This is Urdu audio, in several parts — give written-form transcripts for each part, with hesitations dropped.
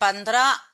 15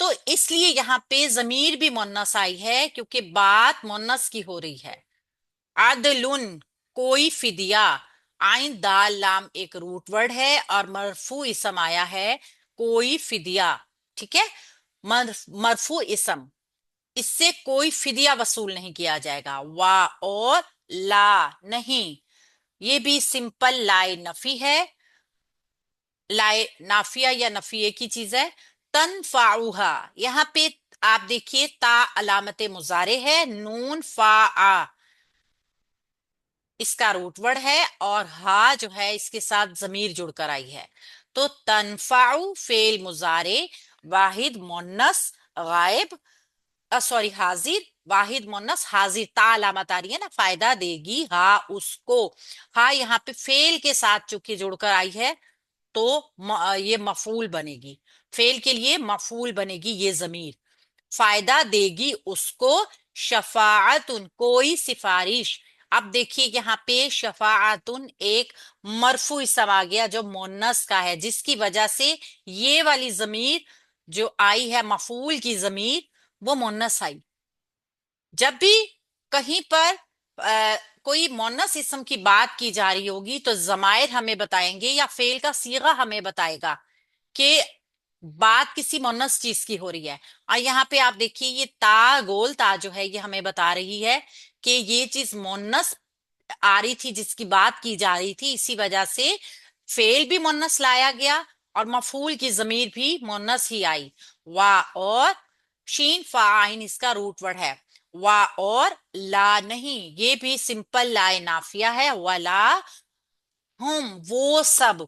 تو اس لیے یہاں پہ ضمیر بھی مونس آئی ہے کیونکہ بات مونس کی ہو رہی ہے. عدلن کوئی فدیہ. آئین دال لام ایک روٹ ورڈ ہے اور مرفوع اسم آیا ہے کوئی فدیہ. ٹھیک ہے. مرفوع اسم، اس سے کوئی فدیہ وصول نہیں کیا جائے گا. وا اور لا نہیں، یہ بھی سمپل لائے نفی ہے. لائے نافیہ یا نفیہ کی چیز ہے. تنفعوہا، یہاں پہ آپ دیکھیے تا علامت مضارع ہے، نون فا اس کا روٹ ورڈ ہے اور ہا جو ہے اس کے ساتھ ضمیر جڑ کر آئی ہے. تو تنفعو فعل مضارع واحد مونس غائب، سوری حاضر، واحد مونس حاضر، تا علامت آ رہی ہے نا، فائدہ دے گی ہا اس کو. ہا یہاں پہ فعل کے ساتھ چونکہ جڑ کر آئی ہے تو یہ مفعول بنے گی، فعل کے لیے مفعول بنے گی یہ ضمیر. فائدہ دے گی اس کو شفاعتن کوئی سفارش. اب دیکھیے یہاں پہ شفاعتن ایک مرفوع اسم آ گیا جو مونس کا ہے، جس کی وجہ سے یہ والی ضمیر جو آئی ہے مفعول کی ضمیر وہ مونس آئی. جب بھی کہیں پر کوئی مونس اسم کی بات کی جا رہی ہوگی تو ضمائر ہمیں بتائیں گے یا فعل کا صیغہ ہمیں بتائے گا کہ بات کسی مونس چیز کی ہو رہی ہے. اور یہاں پہ آپ دیکھیے یہ تا گول تا جو ہے یہ ہمیں بتا رہی ہے کہ یہ چیز مونس آ رہی تھی جس کی بات کی جا رہی تھی، اسی وجہ سے فعل بھی مونس لایا گیا اور مفعول کی ضمیر بھی مونس ہی آئی. وا اور شین فاعین اس کا روٹ ورڈ ہے. وا اور لا نہیں، یہ بھی سمپل لائے نافیہ ہے. ولا ہم وہ سب.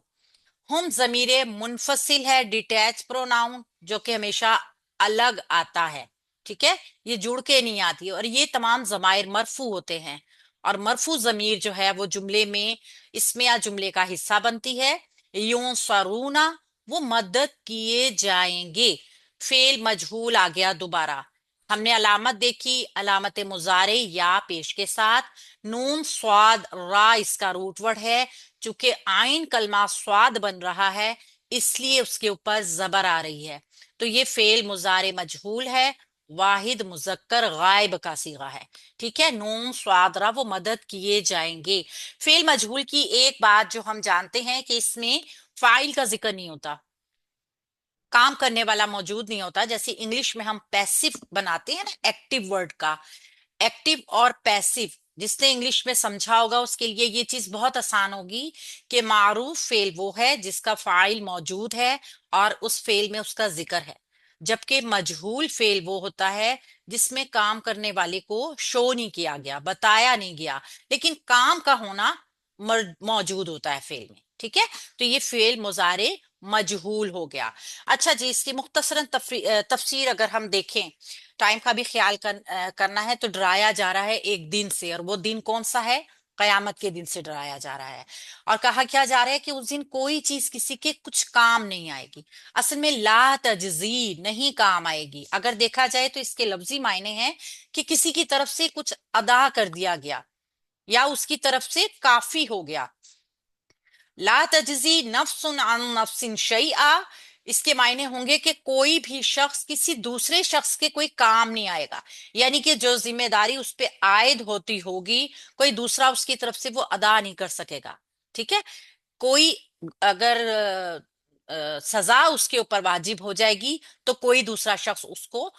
ہم ضمیر منفصل ہے، ڈیٹیچ پروناؤن جو کہ ہمیشہ الگ آتا ہے. ٹھیک ہے، یہ جڑ کے نہیں آتی اور یہ تمام ضمائر مرفوع ہوتے ہیں. اور مرفوع ضمیر جو ہے وہ جملے میں اسمیہ جملے کا حصہ بنتی ہے. یوں سرونا وہ مدد کیے جائیں گے. فعل مجہول آ گیا دوبارہ. ہم نے علامت دیکھی، علامت مضارع یا پیش کے ساتھ. نون سواد را اس کا روٹ ورڈ ہے، چونکہ آئین کلمہ سواد بن رہا ہے اس لیے اس کے اوپر زبر آ رہی ہے. تو یہ فعل مضارع مجہول ہے، واحد مذکر غائب کا صیغہ ہے. ٹھیک ہے، نون سواد را وہ مدد کیے جائیں گے. فعل مجہول کی ایک بات جو ہم جانتے ہیں کہ اس میں فاعل کا ذکر نہیں ہوتا، کام کرنے والا موجود نہیں ہوتا. جیسے انگلش میں ہم پیسو بناتے ہیں نا ایکٹیو ورڈ کا، ایکٹیو اور پیسو، جس نے انگلش میں سمجھا ہوگا اس کے لیے یہ چیز بہت آسان ہوگی کہ معروف فعل وہ ہے جس کا فاعل موجود ہے اور اس فعل میں اس کا ذکر ہے، جبکہ مجہول فعل وہ ہوتا ہے جس میں کام کرنے والے کو شو نہیں کیا گیا، بتایا نہیں گیا، لیکن کام کا ہونا موجود ہوتا ہے فعل میں. ٹھیک ہے، تو یہ فعل مضارع مجہول ہو گیا. اچھا جی، اس کی مختصراً تفسیر اگر ہم دیکھیں، ٹائم کا بھی خیال کرنا ہے. تو ڈرایا جا رہا ہے ایک دن سے، اور وہ دن کون سا ہے؟ قیامت کے دن سے ڈرایا جا رہا ہے. اور کہا کیا جا رہا ہے کہ اس دن کوئی چیز کسی کے کچھ کام نہیں آئے گی. اصل میں لا تجزی نہیں کام آئے گی. اگر دیکھا جائے تو اس کے لفظی معنی ہیں کہ کسی کی طرف سے کچھ ادا کر دیا گیا یا اس کی طرف سے کافی ہو گیا. لا تجزی نفس عن نفس شیئا، اس کے معنی ہوں گے کہ کوئی بھی شخص کسی دوسرے شخص کے کوئی کام نہیں آئے گا، یعنی کہ جو ذمہ داری اس پہ عائد ہوتی ہوگی کوئی دوسرا اس کی طرف سے وہ ادا نہیں کر سکے گا. ٹھیک ہے، کوئی اگر سزا اس کے اوپر واجب ہو جائے گی تو کوئی دوسرا شخص اس کو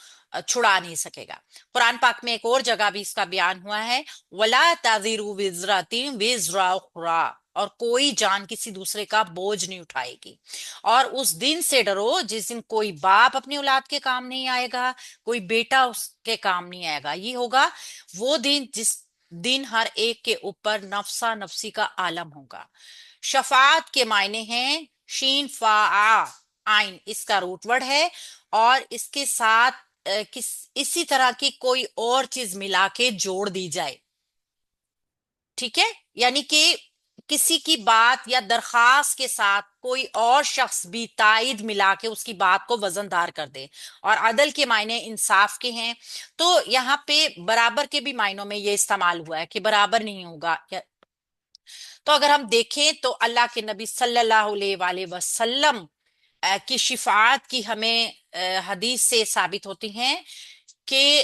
چھڑا نہیں سکے گا. قرآن پاک میں ایک اور جگہ بھی اس کا بیان ہوا ہے، وَلَا تَذِرُ وِزْرَةٍ وِزْرَ أُخْرَىٰ، اور کوئی جان کسی دوسرے کا بوجھ نہیں اٹھائے گی. اور اس دن سے ڈرو جس دن کوئی باپ اپنی اولاد کے کام نہیں آئے گا، کوئی بیٹا اس کے کام نہیں آئے گا. یہ ہوگا وہ دن جس دن ہر ایک کے اوپر نفسا نفسی کا عالم ہوگا. شفاعت کے معنی ہیں شین فا آئین اس کا روٹ ورڈ ہے، اور اس کے ساتھ اسی طرح کی کوئی اور چیز ملا کے جوڑ دی جائے. ٹھیک ہے، یعنی کہ کسی کی بات یا درخواست کے ساتھ کوئی اور شخص بھی تائید ملا کے اس کی بات کو وزن دار کر دے. اور عدل کے معنی انصاف کے ہیں. تو یہاں پہ برابر کے بھی معنوں میں یہ استعمال ہوا ہے کہ برابر نہیں ہوگا. تو اگر ہم دیکھیں تو اللہ کے نبی صلی اللہ علیہ وآلہ وسلم کی شفاعت کی ہمیں حدیث سے ثابت ہوتی ہیں کہ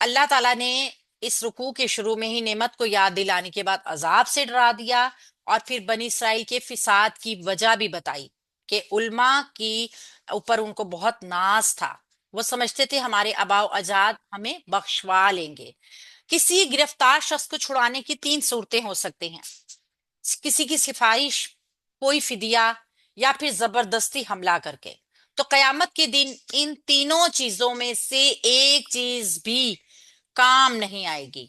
اللہ تعالیٰ نے اس رکوع کے شروع میں ہی نعمت کو یاد دلانے کے بعد عذاب سے ڈرا دیا، اور پھر بنی اسرائیل کے فساد کی وجہ بھی بتائی کہ علماء کی اوپر ان کو بہت ناز تھا، وہ سمجھتے تھے ہمارے آباء و اجداد ہمیں بخشوا لیں گے۔ کسی گرفتار شخص کو چھڑانے کی تین صورتیں ہو سکتے ہیں: کسی کی سفارش، کوئی فدیہ، یا پھر زبردستی حملہ کر کے۔ تو قیامت کے دن ان تینوں چیزوں میں سے ایک چیز بھی کام نہیں آئے گی۔